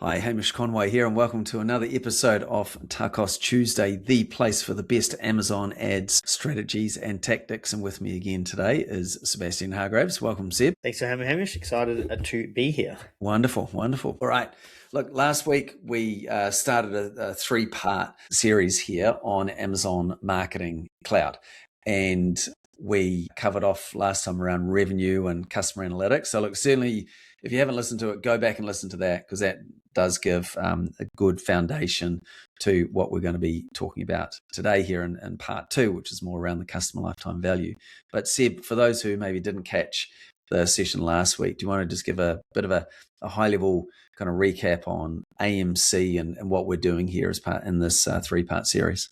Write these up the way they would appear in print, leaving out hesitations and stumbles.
Hi, Hamish Conway here, and welcome to another episode of TACOS Tuesday, the place for the best Amazon ads, strategies, and tactics. And with me again today is Sebastian Hargraves. Welcome, Seb. Thanks for having me, Hamish. Excited to be here. Wonderful, wonderful. All right. Look, last week we started a three-part series here on Amazon Marketing Cloud. And we covered off last time around revenue and customer analytics. So look, certainly if you haven't listened to it, go back and listen to that, because that does give a good foundation to what we're going to be talking about today here in part two, which is more around the customer lifetime value. But Seb, for those who maybe didn't catch the session last week, do you want to just give a bit of a high level kind of recap on AMC and what we're doing here as part in this three-part series?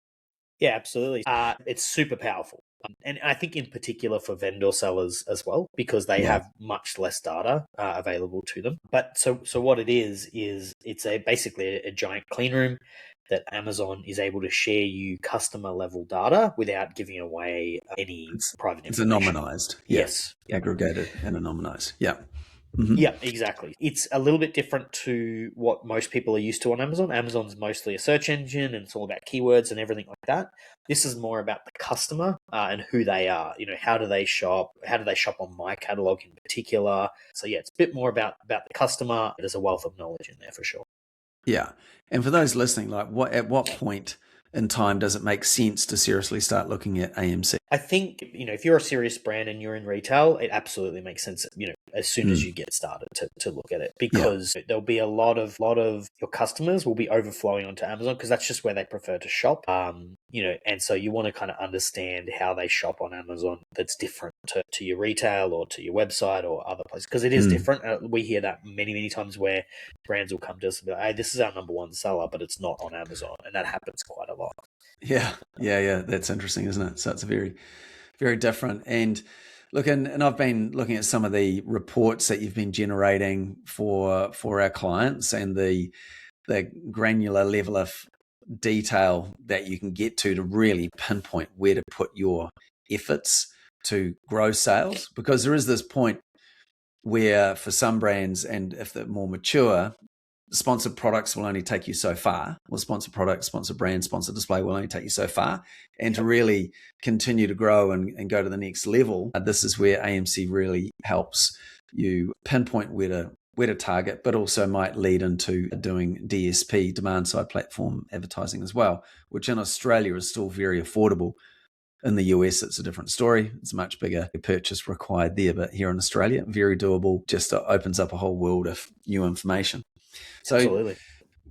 Yeah, absolutely. It's super powerful. And I think in particular for vendor sellers as well, because they have much less data available to them. But so what it is it's basically a giant clean room that Amazon is able to share you customer level data without giving away any private information. It's anonymized. Yes. Aggregated and anonymized. Yeah. Mm-hmm. Yeah, exactly. It's a little bit different to what most people are used to on Amazon. Amazon's mostly a search engine and it's all about keywords and everything like that. This is more about the customer and who they are. You know, how do they shop? How do they shop on my catalog in particular? So yeah, it's a bit more about the customer. There's a wealth of knowledge in there for sure. Yeah. And for those listening, like at what point in time does it make sense to seriously start looking at AMC? I think, if you're a serious brand and you're in retail, it absolutely makes sense, as soon as you get started to look at it, because there'll be a lot of your customers will be overflowing onto Amazon because that's just where they prefer to shop. And so you want to kind of understand how they shop on Amazon that's different to your retail or to your website or other places, because it is different. We hear that many, many times where brands will come to us and be like, hey, this is our number one seller, but it's not on Amazon. And that happens quite a lot. Yeah. That's interesting, isn't it? So it's a very, very different. And look, and I've been looking at some of the reports that you've been generating for our clients, and the granular level of detail that you can get to really pinpoint where to put your efforts to grow sales. Because there is this point where for some brands, and if they're more mature, sponsored products will only take you so far. Well, sponsored products, sponsored brand, sponsored display will only take you so far. And to really continue to grow and go to the next level, this is where AMC really helps you pinpoint where to target, but also might lead into doing DSP, demand side platform advertising as well, which in Australia is still very affordable. In the US, it's a different story. It's a much bigger purchase required there, but here in Australia, very doable. Just opens up a whole world of new information. So, absolutely.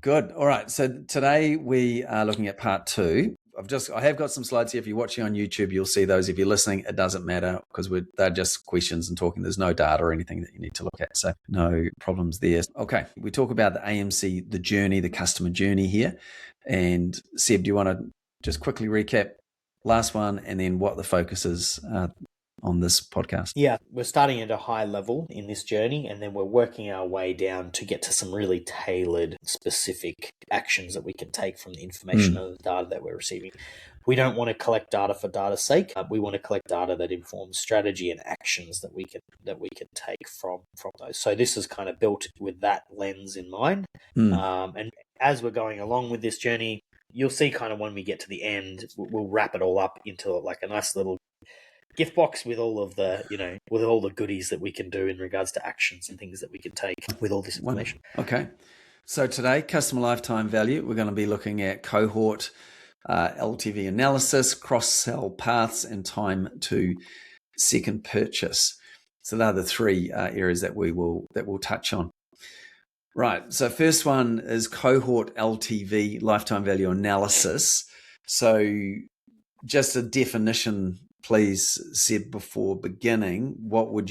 Good. All right. So today we are looking at part two. I have got some slides here. If you're watching on YouTube, you'll see those. If you're listening, it doesn't matter, because they're just questions and talking. There's no data or anything that you need to look at. So no problems there. Okay. We talk about the AMC, the journey, the customer journey here. And Seb, do you want to just quickly recap last one and then what the focus is on this podcast? Yeah, we're starting at a high level in this journey, and then we're working our way down to get to some really tailored, specific actions that we can take from the information and the data that we're receiving. We don't want to collect data for data's sake. We want to collect data that informs strategy and actions that we can take from those. So this is kind of built with that lens in mind. And as we're going along with this journey, you'll see kind of when we get to the end, we'll wrap it all up into like a nice little gift box with all of the, with all the goodies that we can do in regards to actions and things that we can take with all this information. Okay. So today, customer lifetime value, we're going to be looking at cohort, LTV analysis, cross-sell paths, and time to second purchase. So they're the three areas that we'll touch on. Right. So first one is cohort LTV, lifetime value analysis. So just a definition, please, Seb, before beginning. What would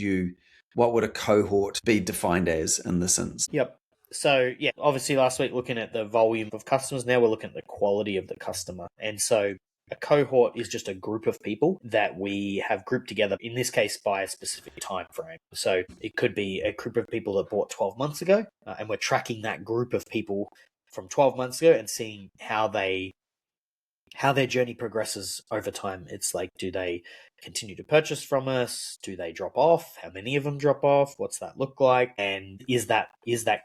a cohort be defined as in this instance? Yep. So yeah, obviously last week looking at the volume of customers, now we're looking at the quality of the customer. And so a cohort is just a group of people that we have grouped together, in this case, by a specific time frame. So it could be a group of people that bought 12 months ago, and we're tracking that group of people from 12 months ago and seeing how their journey progresses over time. It's like, do they continue to purchase from us? Do they drop off? How many of them drop off? What's that look like? And is that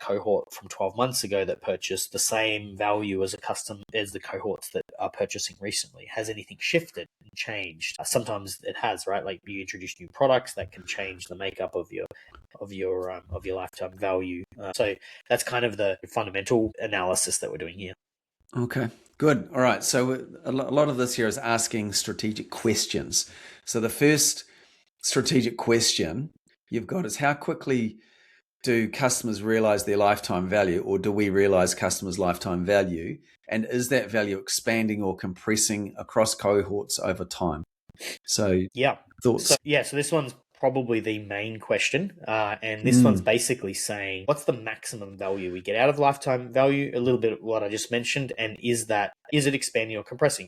cohort from 12 months ago that purchased the same value as the cohorts that are purchasing recently? Has anything shifted and changed? Sometimes it has, right? Like you introduce new products that can change the makeup of your lifetime value. So that's kind of the fundamental analysis that we're doing here. Okay, good. All right. So a lot of this here is asking strategic questions. So the first strategic question you've got is, how quickly do customers realize their lifetime value, or do we realize customers' lifetime value? And is that value expanding or compressing across cohorts over time? So yeah, thoughts? So this one's probably the main question. And this one's basically saying, what's the maximum value we get out of lifetime value? A little bit of what I just mentioned. And is it expanding or compressing?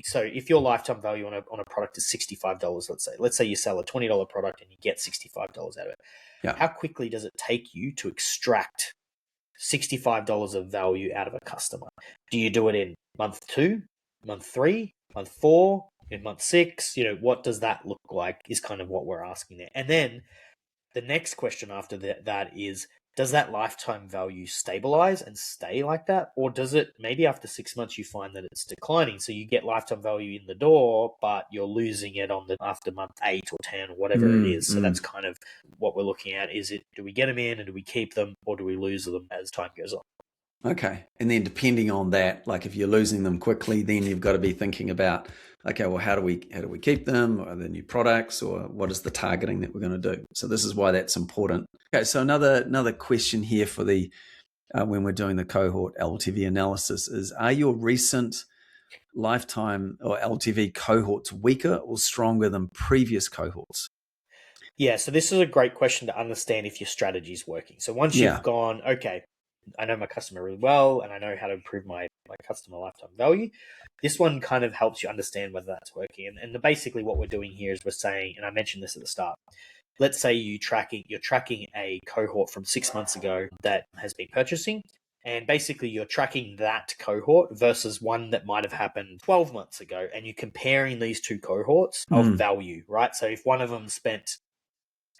So if your lifetime value on a product is $65, let's say you sell a $20 product and you get $65 out of it. Yeah. How quickly does it take you to extract $65 of value out of a customer? Do you do it in month 2, month 3, month 4, in month 6? What does that look like is kind of what we're asking there. And then the next question after that is, does that lifetime value stabilize and stay like that? Or does it, maybe after 6 months, you find that it's declining? So you get lifetime value in the door, but you're losing it after month 8 or 10 or whatever it is. So that's kind of what we're looking at. Do we get them in and do we keep them, or do we lose them as time goes on? Okay. And then depending on that, like if you're losing them quickly, then you've got to be thinking about, okay, well, how do we keep them? Are there new products, or what is the targeting that we're going to do? So this is why that's important. Okay. So another question here for the, when we're doing the cohort LTV analysis is, are your recent lifetime or LTV cohorts weaker or stronger than previous cohorts? Yeah. So this is a great question to understand if your strategy is working. So once you've gone, okay, I know my customer really well and I know how to improve my customer lifetime value, this one kind of helps you understand whether that's working. And basically what we're doing here is we're saying, and I mentioned this at the start, let's say you're tracking a cohort from 6 months ago that has been purchasing, and basically you're tracking that cohort versus one that might have happened 12 months ago, and you're comparing these two cohorts of value, right? So if one of them spent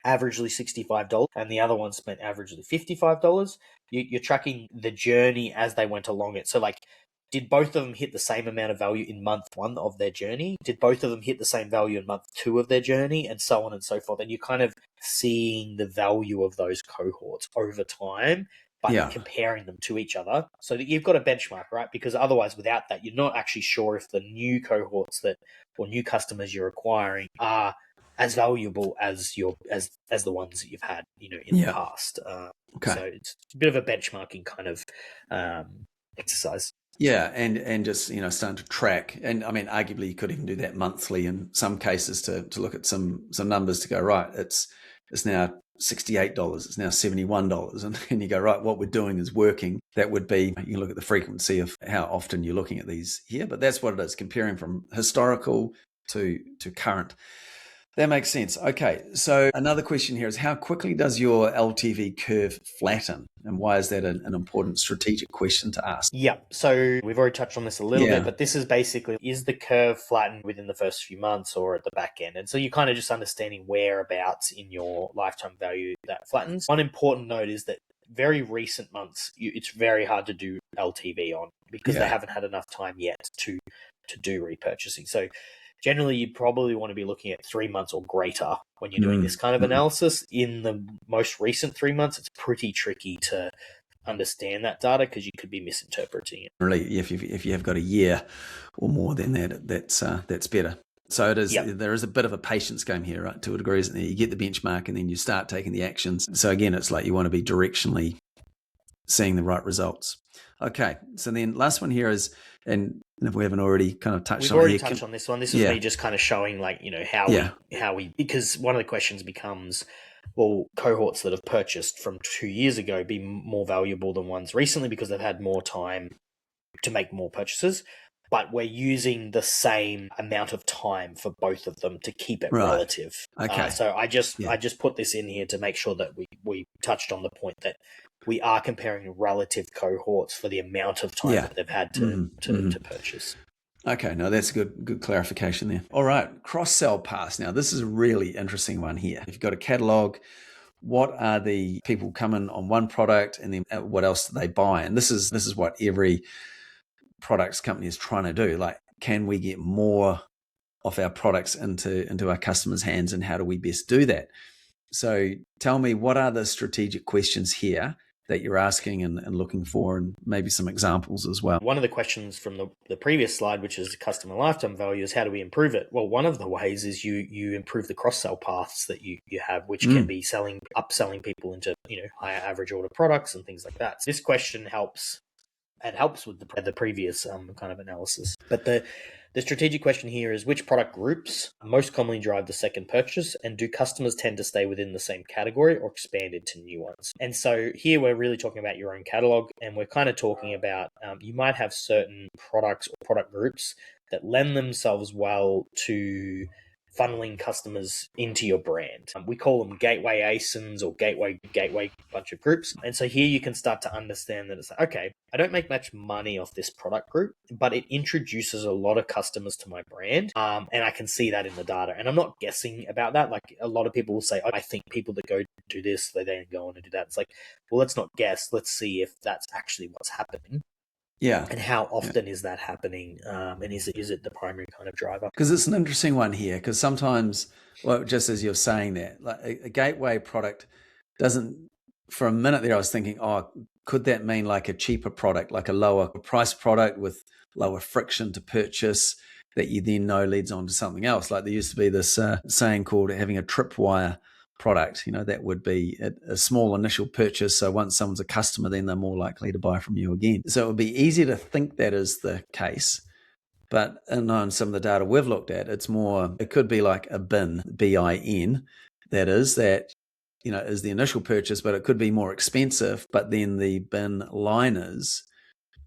averagely $65 and the other one spent averagely $55, you're tracking the journey as they went along it. So like, did both of them hit the same amount of value in month 1 of their journey? Did both of them hit the same value in month 2 of their journey? And so on and so forth. And you're kind of seeing the value of those cohorts over time, but comparing them to each other so that you've got a benchmark, right? Because otherwise, without that, you're not actually sure if the new cohorts or new customers you're acquiring are as valuable as the ones that you've had, in the past. Okay. So it's a bit of a benchmarking kind of exercise. Yeah, and just starting to track, and I mean, arguably you could even do that monthly in some cases to look at some numbers to go, right, it's now $68, it's now $71, and you go, right, what we're doing is working. That would be, you look at the frequency of how often you're looking at these here, but that's what it is, comparing from historical to current. That makes sense. Okay, so another question here is, how quickly does your LTV curve flatten? And why is that an important strategic question to ask? Yeah, so we've already touched on this a little bit, but this is basically, is the curve flattened within the first few months or at the back end? And so you're kind of just understanding whereabouts in your lifetime value that flattens. One important note is that very recent months, it's very hard to do LTV on because they haven't had enough time yet to do repurchasing. So generally, you probably want to be looking at 3 months or greater when you're doing this kind of analysis. In the most recent 3 months, it's pretty tricky to understand that data because you could be misinterpreting it. Really, if you have got a year or more than that, that's better. So it is. Yep. There is a bit of a patience game here, right? To a degree, isn't there? You get the benchmark and then you start taking the actions. So again, it's like you want to be directionally seeing the right results. Okay, so then last one here is, and if we haven't already kind of touched on it, we've already touched on this one. This is me just kind of showing, like, how we, because one of the questions becomes, well, cohorts that have purchased from 2 years ago be more valuable than ones recently because they've had more time to make more purchases. But we're using the same amount of time for both of them to keep it relative. Okay. So I just put this in here to make sure that we touched on the point that we are comparing relative cohorts for the amount of time that they've had to purchase. Okay, no, that's good clarification there. All right, cross-sell paths. Now, this is a really interesting one here. If you've got a catalog, what are the people coming on one product, and then what else do they buy? And this is what every products company is trying to do. Like, can we get more of our products into our customers' hands, and how do we best do that? So tell me, what are the strategic questions here that you're asking and looking for, and maybe some examples as well? One of the questions from the previous slide, which is customer lifetime value, is how do we improve it? Well, one of the ways is you improve the cross-sell paths that you have, which can be upselling people into higher average order products and things like that. So this question helps with the previous kind of analysis. But the strategic question here is, which product groups most commonly drive the second purchase, and do customers tend to stay within the same category or expand into new ones? And so here we're really talking about your own catalog, and we're kind of talking about you might have certain products or product groups that lend themselves well to funneling customers into your brand. We call them gateway ASINs or gateway bunch of groups. And so here you can start to understand that it's like, okay, I don't make much money off this product group, but it introduces a lot of customers to my brand. And I can see that in the data. And I'm not guessing about that. Like, a lot of people will say, oh, I think people that go do this, they then go on and do that. It's like, well, let's not guess. Let's see if that's actually what's happening. Yeah. And how often is that happening? And is it the primary kind of driver? Because it's an interesting one here, because sometimes, well, just as you're saying that, like a gateway product doesn't, for a minute there I was thinking, oh, could that mean like a cheaper product, like a lower price product with lower friction to purchase that you then know leads on to something else? Like, there used to be this saying called having a tripwire product, that would be a small initial purchase. So once someone's a customer, then they're more likely to buy from you again. So it would be easy to think that is the case. But on some of the data we've looked at, it could be like a bin, BIN, that is the initial purchase, but it could be more expensive. But then the bin liners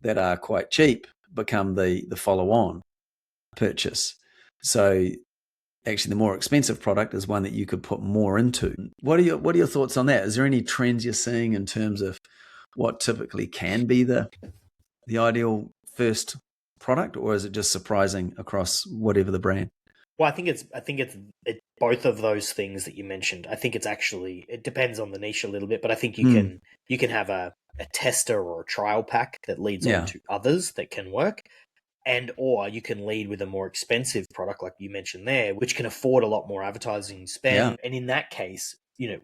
that are quite cheap become the follow-on purchase. So actually, the more expensive product is one that you could put more into. What are your thoughts on that? Is there any trends you're seeing in terms of what typically can be the ideal first product, or is it just surprising across whatever the brand? Well, I think it's both of those things that you mentioned. I think it depends on the niche a little bit, but I think you can have a tester or a trial pack that leads on to others that can work. Or you can lead with a more expensive product, like you mentioned there, which can afford a lot more advertising spend. Yeah. And in that case,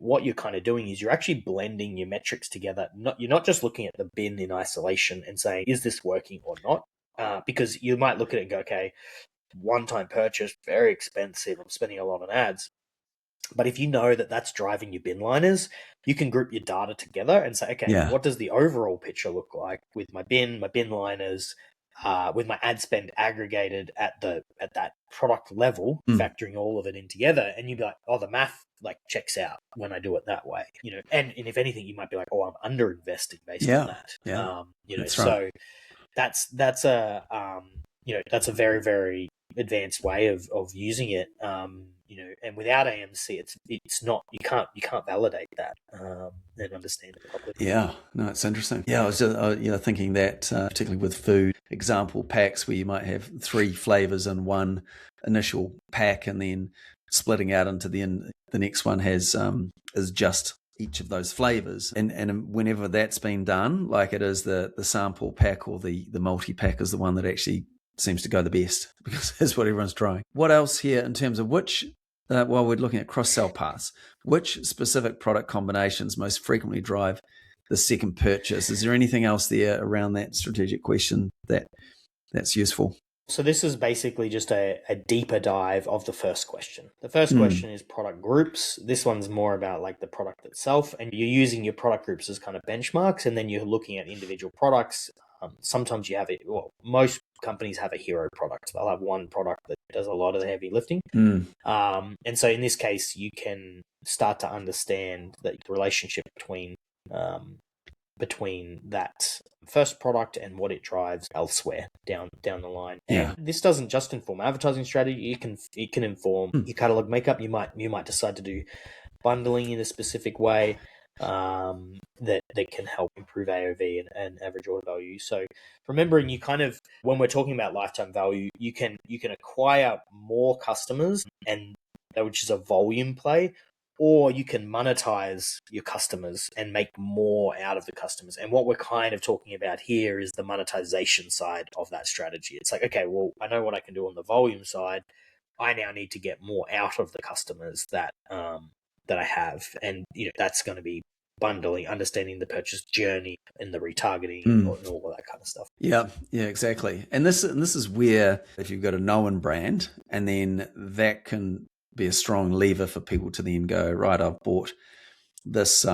what you're kind of doing is you're actually blending your metrics together. You're not just looking at the bin in isolation and saying, is this working or not? Because you might look at it and go, okay, one-time purchase, very expensive, I'm spending a lot on ads. But if you know that that's driving your bin liners, you can group your data together and say, okay, what does the overall picture look like with my bin liners, with my ad spend aggregated at that product level, factoring all of it in together, and you'd be like, oh, the math checks out when I do it that way, and if anything, you might be like, oh, I'm under investing based on that. That's right. So that's a very, very advanced way of using it. And without AMC, it's not, you can't validate that and understand it properly. Yeah, no, it's interesting. Yeah, I was just thinking that particularly with food, example packs where you might have 3 flavors in one initial pack, and then splitting out into the next one has is just each of those flavors, and whenever that's been done, like it is the sample pack or the multi-pack is the one that actually seems to go the best, because that's what everyone's trying. What else here in terms of which, while we're looking at cross-sell paths, which specific product combinations most frequently drive the second purchase? Is there anything else there around that strategic question that's useful? So this is basically just a deeper dive of the first question. The first question is product groups. This one's more about the product itself, and you're using your product groups as kind of benchmarks, and then you're looking at individual products. Sometimes you have it. Well, most companies have a hero product. They'll have one product that does a lot of the heavy lifting. And so in this case, you can start to understand the relationship between that first product and what it drives elsewhere down the line. And this doesn't just inform advertising strategy. It can inform your catalog makeup. You might decide to do bundling in a specific way. that can help improve AOV and average order value. So remembering, you kind of, when we're talking about lifetime value, you can acquire more customers, and which is a volume play, or you can monetize your customers and make more out of the customers. And what we're kind of talking about here is the monetization side of that strategy. It's like, okay, well, I know what I can do on the volume side. I now need to get more out of the customers that that I have, and that's going to be bundling, understanding the purchase journey and the retargeting and all of that kind of stuff. Yeah, exactly. And this is where, if you've got a known brand, and then that can be a strong lever for people to then go, right, I've bought this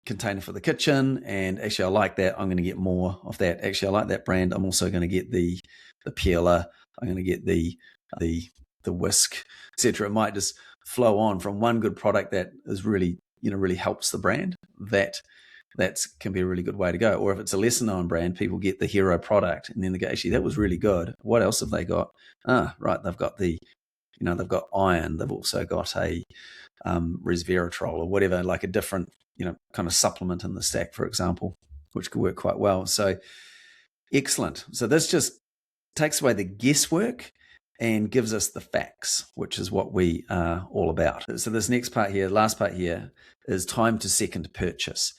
container for the kitchen, and actually I like that, I'm going to get more of that. Actually, I like that brand, I'm also going to get the peeler, I'm going to get the whisk, etc. It might just flow on from one good product that is really really helps the brand. That can be a really good way to go. Or if it's a lesser known brand, people get the hero product, and then they go, actually, that was really good. What else have they got? Right, they've got they've got iron. They've also got a resveratrol or whatever, like a different kind of supplement in the stack, for example, which could work quite well. So excellent. So this just takes away the guesswork and gives us the facts, which is what we are all about. So this next part here, last part here, is time to second purchase.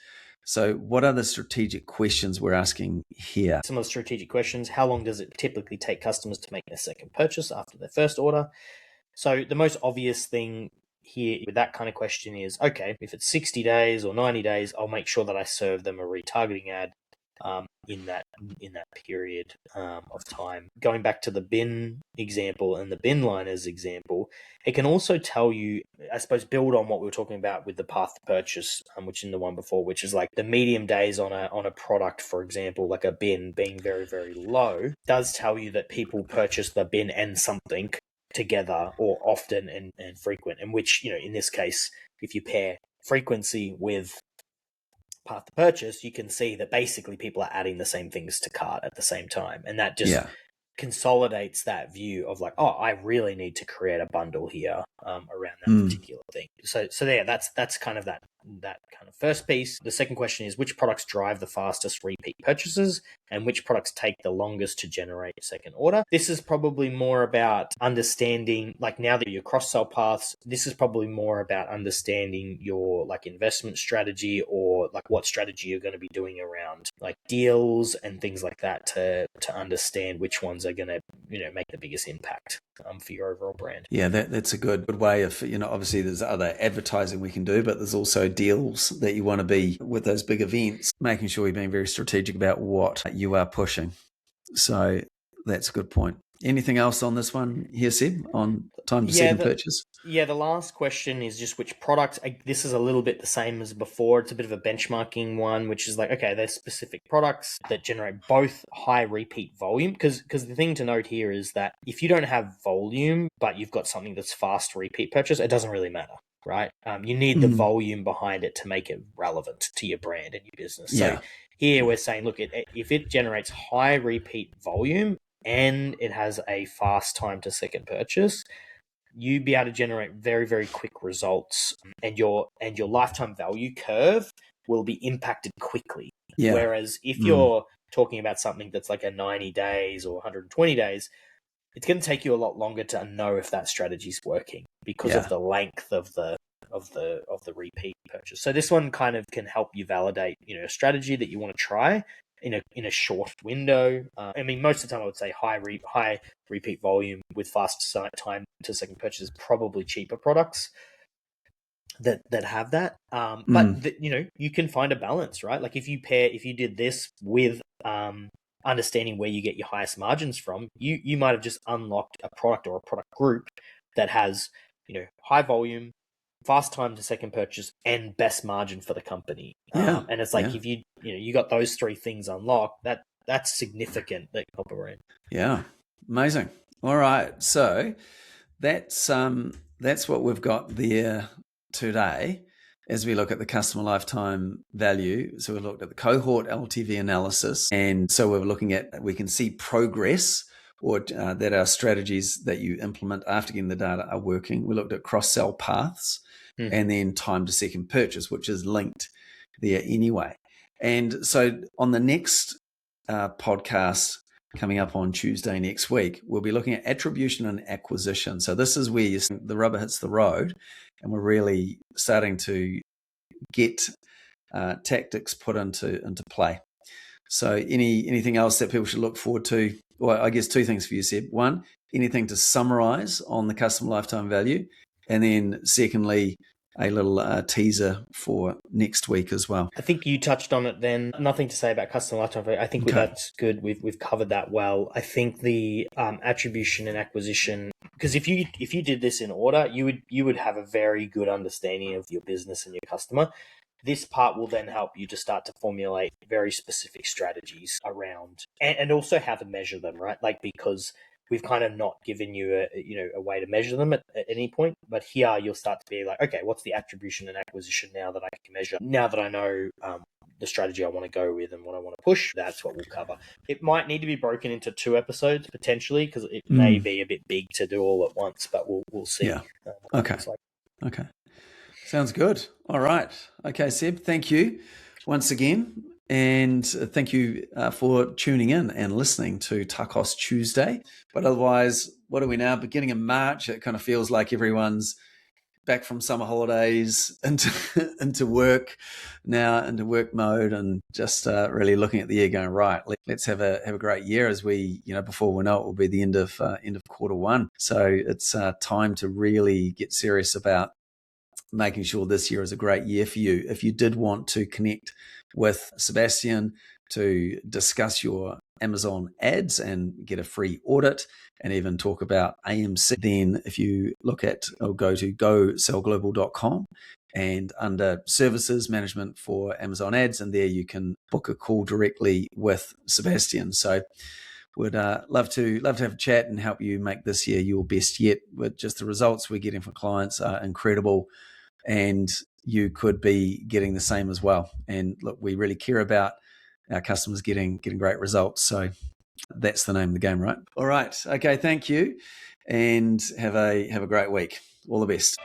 So what are the strategic questions we're asking here? Some of the strategic questions: how long does it typically take customers to make their second purchase after their first order? So the most obvious thing here with that kind of question is, okay, if it's 60 days or 90 days, I'll make sure that I serve them a retargeting ad in that period of time. Going back to the bin example and the bin liners example, it can also tell you, I suppose, build on what we were talking about with the path to purchase, which in the one before, which is like the medium days on a product, for example, like a bin being very, very low, does tell you that people purchase the bin and something together, or often and frequent, in which, in this case, if you pair frequency with path to purchase, you can see that basically people are adding the same things to cart at the same time. And that just consolidates that view of like, oh, I really need to create a bundle here around that particular thing. So there, that's kind of that kind of first piece. The second question is, which products drive the fastest repeat purchases, and which products take the longest to generate a second order? This is probably more about understanding, like, now that your cross-sell paths, this is probably more about understanding your like investment strategy, or like what strategy you're going to be doing around like deals and things like that, to understand which ones are going to make the biggest impact for your overall brand. Yeah, that's a good way of, obviously there's other advertising we can do, but there's also deals that you want to be with those big events, making sure you're being very strategic about what you are pushing. So that's a good point. Anything else on this one here, Seb, on time to second purchase? Yeah, the last question is just which products. This is a little bit the same as before. It's a bit of a benchmarking one, which is like, okay, there's specific products that generate both high repeat volume. Because the thing to note here is that if you don't have volume, but you've got something that's fast repeat purchase, it doesn't really matter, right? You need the volume behind it to make it relevant to your brand and your business. So here we're saying, look, if it generates high repeat volume and it has a fast time to second purchase, you'd be able to generate very, very quick results, and your lifetime value curve will be impacted quickly. Yeah. Whereas if you're talking about something that's like a 90 days or 120 days, it's going to take you a lot longer to know if that strategy is working because of the length of the repeat purchase. So this one kind of can help you validate, a strategy that you want to try in a short window. I mean, most of the time I would say high repeat volume with fast time to second purchase is probably cheaper products that have that. But you can find a balance, right? Like if you did this with understanding where you get your highest margins from, you might have just unlocked a product or a product group that has, high volume, fast time to second purchase, and best margin for the company. And it's like, if you got those three things unlocked, that's significant. That help a brand. Yeah, amazing. All right, so that's what we've got there today as we look at the customer lifetime value. So we looked at the cohort LTV analysis, and so we're looking at, we can see progress, or that our strategies that you implement after getting the data are working. We looked at cross-sell paths and then time to second purchase, which is linked there anyway. And so on the next podcast coming up on Tuesday next week, we'll be looking at attribution and acquisition. So this is where the rubber hits the road, and we're really starting to get tactics put into play. So anything else that people should look forward to? Well, I guess two things for you, Seb. One, anything to summarize on the customer lifetime value, and then secondly, a little teaser for next week as well. I think you touched on it then. Nothing to say about customer lifetime value. I think that's good. We've covered that well. I think the attribution and acquisition, because if you did this in order, you would have a very good understanding of your business and your customer. This part will then help you to start to formulate very specific strategies around and also how to measure them, right? Like, because we've kind of not given you a way to measure them at any point, but here you'll start to be like, okay, what's the attribution and acquisition now that I can measure? Now that I know the strategy I want to go with and what I want to push, that's what we'll cover. It might need to be broken into 2 episodes potentially, because it may be a bit big to do all at once, but we'll see. Yeah. Okay. Okay. Sounds good. All right. Okay, Seb, thank you once again. And thank you for tuning in and listening to TACOS Tuesday. But otherwise, what are we now? Beginning of March, it kind of feels like everyone's back from summer holidays into work now, into work mode, and just really looking at the year going, right, let's have a great year as we, before we know it will be the end of quarter one. So it's time to really get serious about making sure this year is a great year for you. If you did want to connect with Sebastian to discuss your Amazon ads and get a free audit and even talk about AMC, then if you look at or go to gosellglobal.com and under services management for Amazon ads, and there you can book a call directly with Sebastian. So would love to have a chat and help you make this year your best yet. With just the results we're getting from clients are incredible, and you could be getting the same as well. And look, we really care about our customers getting great results. So that's the name of the game, right? All right. Okay. Thank you, and have a great week. All the best.